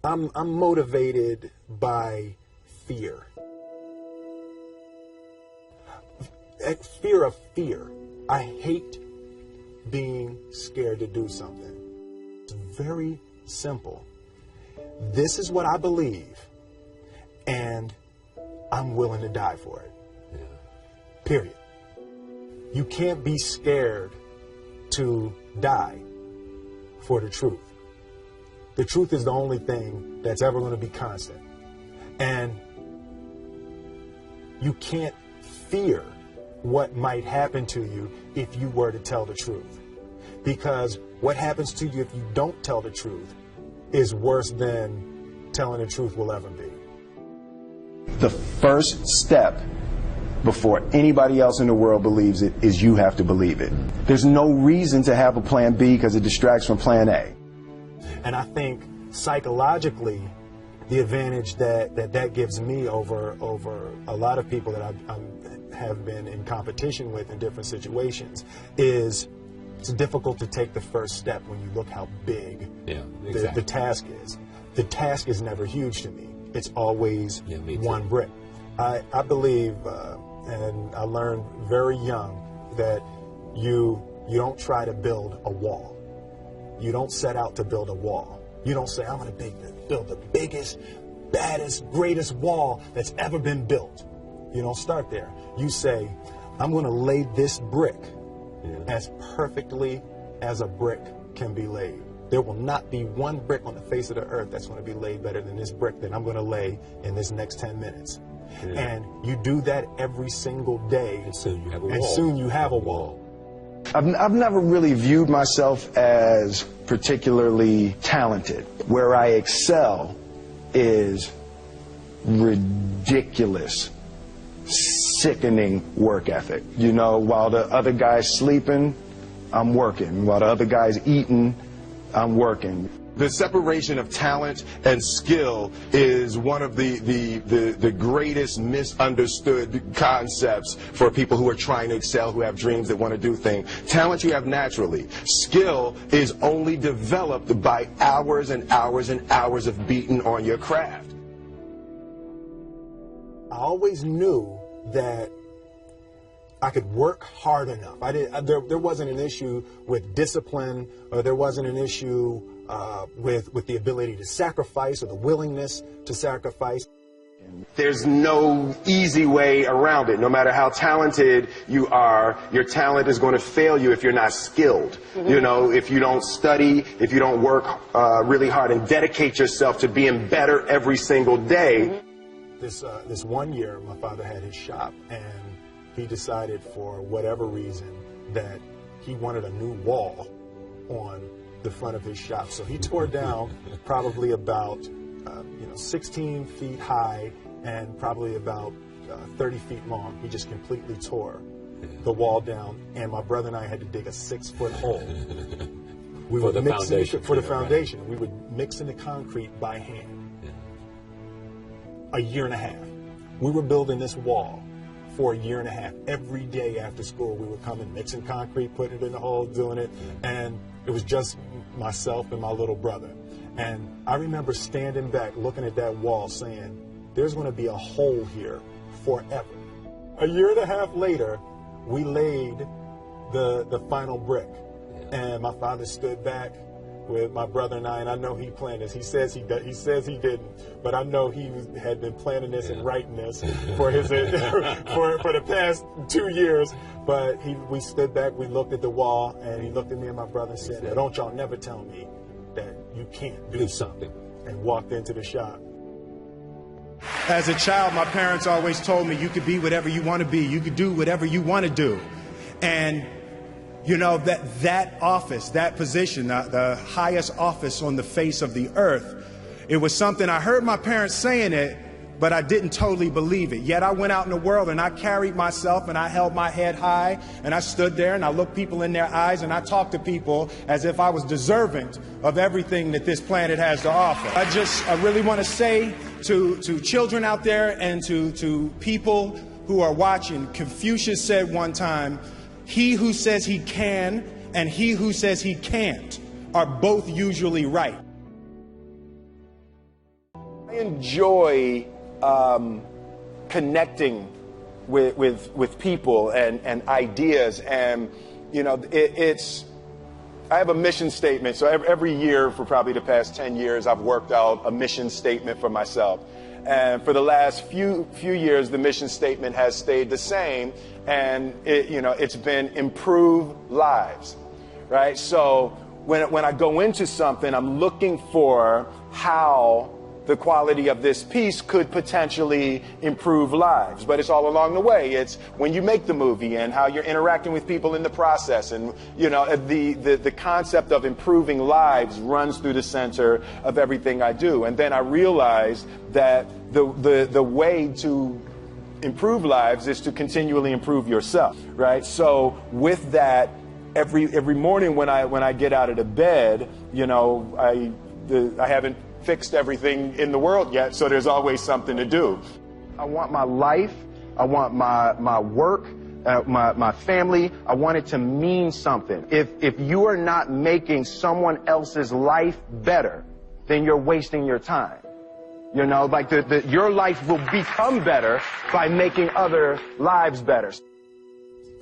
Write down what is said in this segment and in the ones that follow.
I'm motivated by fear. Fear of fear. I hate being scared to do something. It's very simple. This is what I believe, and I'm willing to die for it. Yeah. Period. You can't be scared to die for the truth. The truth is the only thing that's ever going to be constant. And you can't fear what might happen to you if you were to tell the truth. Because what happens to you if you don't tell the truth is worse than telling the truth will ever be. The first step before anybody else in the world believes it is you have to believe it. There's no reason to have a plan B because it distracts from plan A. And I think psychologically, the advantage that gives me over a lot of people that I have been in competition with in different situations is it's difficult to take the first step when you look how big the task is. The task is never huge to me. It's always one brick. I believe, and I learned very young, that you don't try to build a wall. You don't set out to build a wall. You don't say, I'm going to build the biggest, baddest, greatest wall that's ever been built. You don't start there. You say, I'm going to lay this brick as perfectly as a brick can be laid. There will not be one brick on the face of the earth that's going to be laid better than this brick that I'm going to lay in this next 10 minutes. Yeah. And you do that every single day, and soon you have a wall. And soon you have a wall. I've never really viewed myself as particularly talented. Where I excel is ridiculous, sickening work ethic. You know, while the other guy's sleeping, I'm working. While the other guy's eating, I'm working. The separation of talent and skill is one of the greatest misunderstood concepts for people who are trying to excel, who have dreams, that want to do things. Talent you have naturally. Skill is only developed by hours and hours and hours of beating on your craft. I always knew that I could work hard enough. There wasn't an issue with discipline, or there wasn't an issue with the ability to sacrifice or the willingness to sacrifice. There's no easy way around it. No matter how talented you are, your talent is going to fail you if you're not skilled. You know, if you don't study, if you don't work really hard and dedicate yourself to being better every single day. This one year, my father had his shop, and he decided for whatever reason that he wanted a new wall on the front of his shop. So he tore down probably about 16 feet high and probably about 30 feet long. He just completely tore the wall down, and my brother and I had to dig a 6-foot hole. We for the foundation. For the foundation. We would mix in the concrete by hand. A year and a half. We were building this wall for a year and a half. Every day after school, we would come and mix in concrete, put it in the hole, doing it, and it was just myself and my little brother. And I remember standing back, looking at that wall, saying, there's going to be a hole here forever. A year and a half later, we laid the final brick, and my father stood back with my brother and I know he planned this. He says he didn't, but I know he had been planning this and writing this for his for the past 2 years. But we stood back, we looked at the wall, and he looked at me and my brother and said, "Now, don't y'all never tell me that you can't do something," and walked into the shop. As a child, my parents always told me, you could be whatever you want to be. You could do whatever you want to do. And you know, that office, that position, the highest office on the face of the earth, it was something I heard my parents saying it, but I didn't totally believe it. Yet I went out in the world and I carried myself and I held my head high and I stood there and I looked people in their eyes and I talked to people as if I was deserving of everything that this planet has to offer. I really want to say to children out there and to people who are watching, Confucius said one time, he who says he can and he who says he can't are both usually right. I enjoy connecting with people and ideas, and you know, I have a mission statement. So every year for probably the past 10 years, I've worked out a mission statement for myself. And for the last few years, the mission statement has stayed the same, and it's been improve lives, right? So when I go into something, I'm looking for how the quality of this piece could potentially improve lives. But it's all along the way. It's when you make the movie and how you're interacting with people in the process. And, the concept of improving lives runs through the center of everything I do. And then I realized that the way to improve lives is to continually improve yourself, right? So with that, every morning when I get out of the bed, I haven't fixed everything in the world yet, so there's always something to do. I want my life, I want my work, my family, I want it to mean something. If you are not making someone else's life better, then you're wasting your time. Like your life will become better by making other lives better.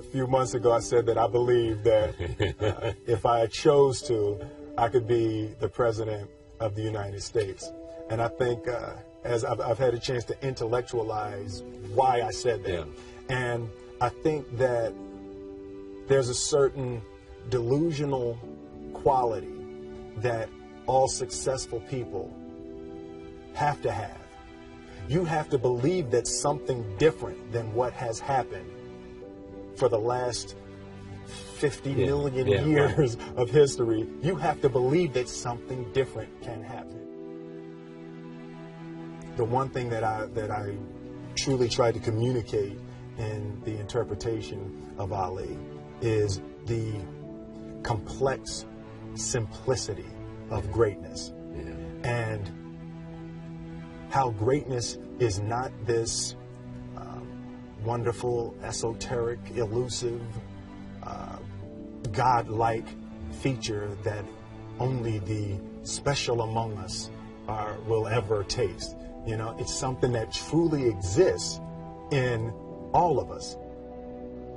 A few months ago, I said that I believe that if I chose to, I could be the president of the United States. And I think as I've had a chance to intellectualize why I said that. Yeah. And I think that there's a certain delusional quality that all successful people have to have. You have to believe that something different than what has happened for the last 50 million years of history. You have to believe that something different can happen. The one thing that I truly tried to communicate in the interpretation of Ali is the complex simplicity of greatness. And how greatness is not this wonderful, esoteric, elusive, God-like feature that only the special among us will ever taste. It's something that truly exists in all of us.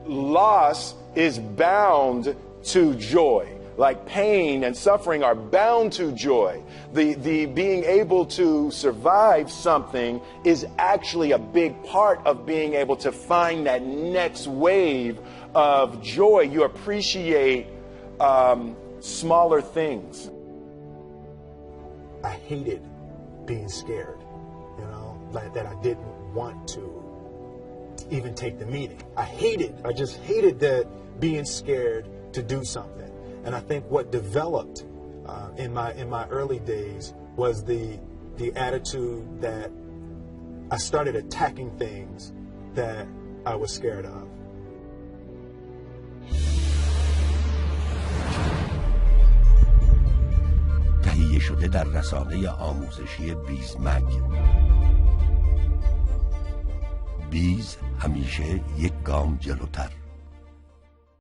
Loss is bound to joy. Like pain and suffering are bound to joy. The being able to survive something is actually a big part of being able to find that next wave of joy. You appreciate smaller things. I hated being scared, like that I didn't want to even take the meeting. I just hated that being scared to do something. And I think what developed in my early days was the attitude that I started attacking things that I was scared of. تهیه شده در رسانه آموزشی بیز مگ. بیز همیشه یک گام جلوتر.